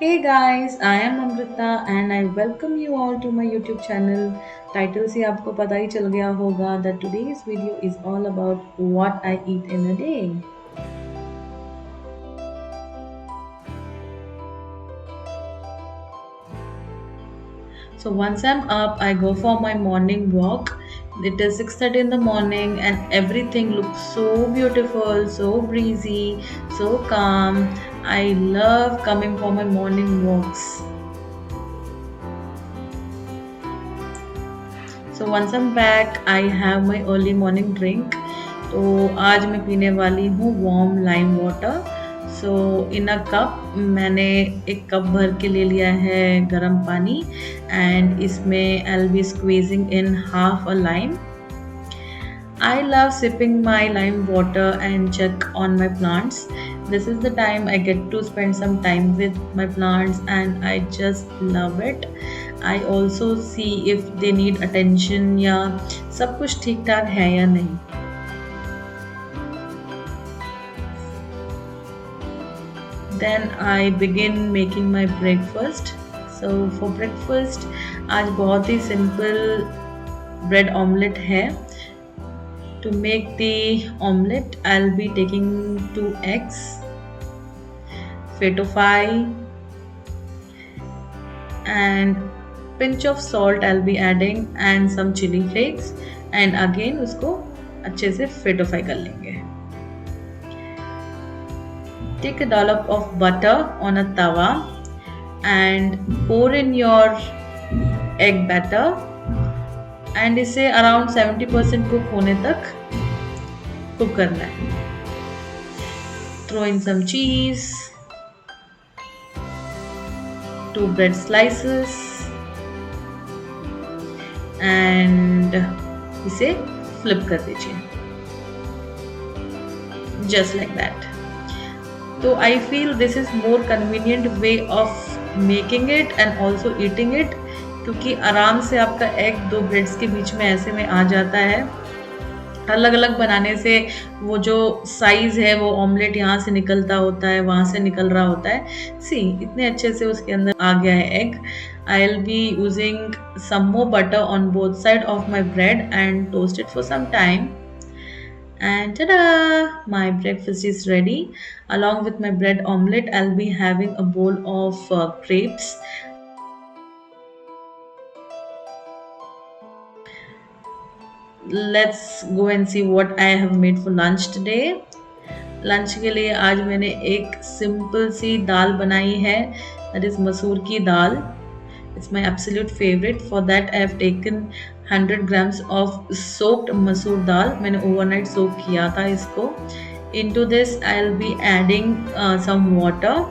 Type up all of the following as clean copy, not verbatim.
Hey guys, I am Amrita and I welcome you all to my YouTube channel. Title से आपको पता ही चल गया होगा that today's video is all about what I eat in a day. So once I'm up, I go for my morning walk. It is 6:30 in the morning and everything looks so beautiful, so breezy, so calm. I love coming for my morning walks. So once I'm back I have my early morning drink. तो आज मैं पीने वाली हूँ warm lime water. So in a cup मैंने एक cup भर के ले लिया है गर्म पानी एंड इसमें आई will B squeezing in half a lime. I love sipping my lime water and check on my plants. This is the time I get to spend some time with my plants and I just love it. I also see if they need attention या सब कुछ ठीक ठाक है या नहीं. Then I begin making my breakfast. So for breakfast आज बहुत ही simple bread omelette है. To make the omelette, I'll be taking 2 eggs, feta fry, and pinch of salt I'll be adding and some chili flakes and again उसको अच्छे से feta fry कर लेंगे. Take a dollop of butter on a tawa and pour in your egg batter and इसे around 70% cook होने तक cook करना है. थ्रो इन सम चीज, 2 ब्रेड स्लाइसेस एंड इसे फ्लिप कर दीजिए जस्ट लाइक दैट. तो I feel this is more convenient way of making it and also eating it, क्योंकि आराम से आपका एग 2 ब्रेड्स के बीच में ऐसे में आ जाता है. अलग अलग बनाने से वो जो साइज़ है वो ऑमलेट यहाँ से निकलता होता है, वहाँ से निकल रहा होता है. सी इतने अच्छे से उसके अंदर आ गया है egg. I will be using some more butter on both side of my bread and toast it for some time. And tada! My breakfast is ready. Along with my bread omelette, I'll be having a bowl of grapes. Let's go and see what I have made for lunch today. Lunch के लिए आज मैंने एक simple सी दाल बनाई है, that is masoor की dal. It's my absolute favourite. For that I have taken 100 grams of soaked masoor dal. मैंने overnight soak किया था इसको. Into this I will be adding some water.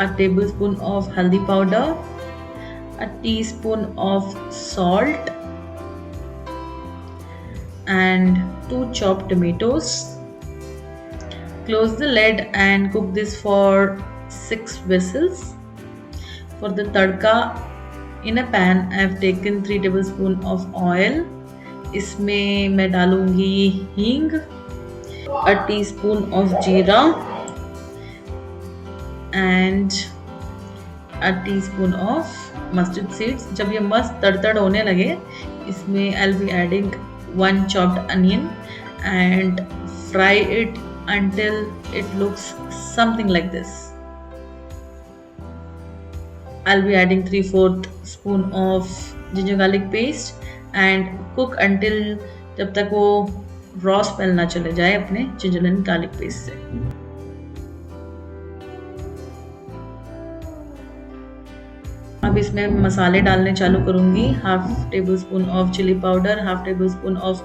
A tablespoon of haldi powder, a teaspoon of salt and 2 chopped tomatoes. Close the lid and cook this for 6 whistles. For the tadka, in a pan I have taken 3 tablespoon of oil. इसमें मैं डालूंगी हींग, a teaspoon of जीरा and a teaspoon of mustard seeds. जब ये मस्त तड़तड़ होने लगे इसमें I'll be adding 1 chopped onion and fry it until it looks something like this. I'll be adding 3/4 spoon of ginger garlic paste and cook until जब तक वो raw smell ना चले जाए अपने जिंजर एंड गार्लिक पेस्ट से. अब इसमें मसाले डालने चालू करूँगी. Half tablespoon of chilli powder, half tablespoon of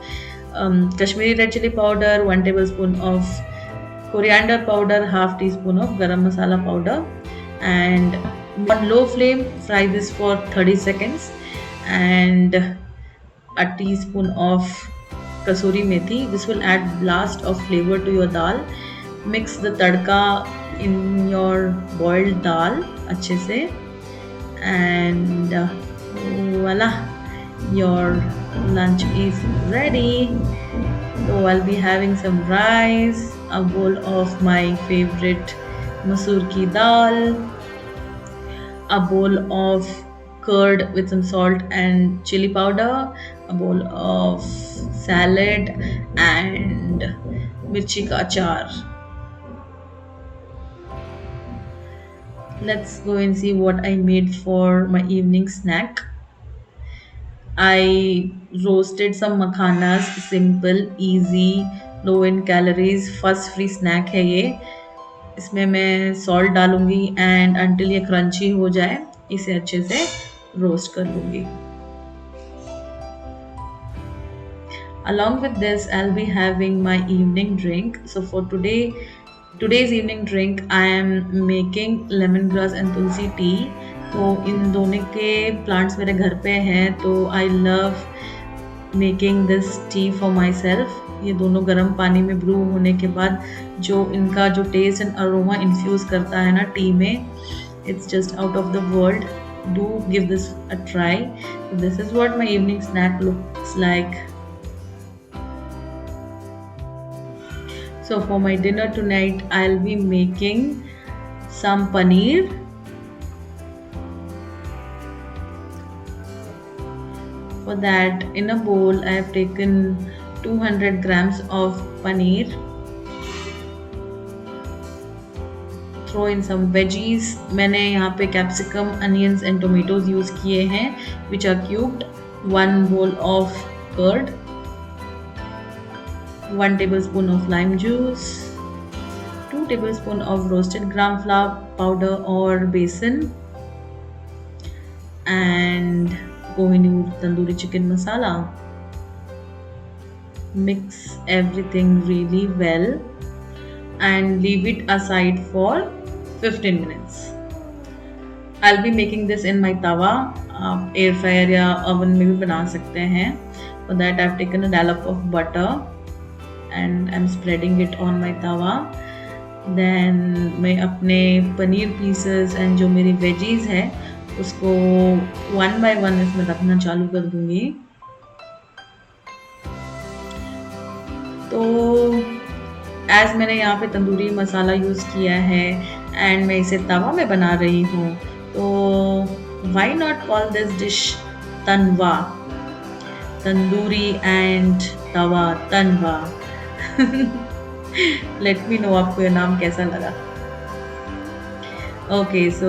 Kashmiri red chilli powder, 1 tablespoon of coriander powder, half teaspoon of garam masala powder, and on low flame fry this for 30 seconds, and a teaspoon of kasuri methi. This will add blast of flavor to your dal. Mix the tadka in your boiled dal अच्छे से and voila, your lunch is ready. So I'll be having some rice, a bowl of my favorite masoor ki dal, a bowl of curd with some salt and chili powder, a bowl of salad, and mirchi ka achar. Let's go and see what I made for my evening snack. I roasted some makhanas, simple, easy, low in calories, fuss free snack है ये. इसमें मैं salt डालूंगी and until ये crunchy हो जाए इसे अच्छे से रोस्ट कर लूंगी. Along with this, I'll be having my evening drink. So for today's evening drink, I am making lemongrass and tulsi tea. तो इन दोनों के प्लांट्स मेरे घर पे हैं तो I love making this T for my self. ये दोनों गर्म पानी में ब्रू होने के बाद जो इनका जो टेस्ट एंड अरोमा इन्फ्यूज करता है ना टी में, it's just out of the world. Do give this a try. This is what my evening snack looks like. So for my dinner tonight, I'll be making some paneer. For that, in a bowl, I have taken 200 grams of paneer. Throw in some veggies. मैंने यहाँ पे capsicum, onions and tomatoes use किए हैं, which are cubed. 1 bowl of curd. 1 tablespoon of lime juice, 2 tablespoons of roasted gram flour powder or besan, and Kohinoor tandoori chicken masala. Mix everything really well and leave it aside for 15 minutes. I'll be making this in my tawa. आप air fryer या oven में भी बना सकते हैं. For that I've taken a dollop of butter and I'm spreading it on my tawa. Then मैं अपने paneer pieces and जो मेरी वेजीज है उसको 1 by 1 इसमें रखना चालू कर दूंगी. तो एज मैंने यहाँ पे तंदूरी मसाला यूज़ किया है एंड मैं इसे तवा में बना रही हूँ, तो why not call this dish तनवा. तंदूरी एंड तवा, तनवा. लेट मी नो आपको ये नाम कैसा लगा. ओके, सो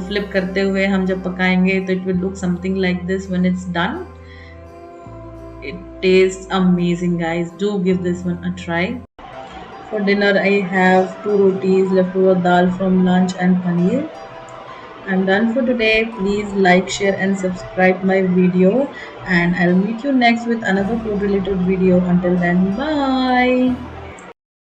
फ्लिप करते हुए हम जब पकाएंगे तो it will look something like this when it's done. It taste amazing guys. Do give this one a try. For dinner I have 2 rotis, leftover dal from lunch and paneer. I'm done for today. Please like, share and subscribe my video, and I'll meet you next with another food related video. Until then, bye.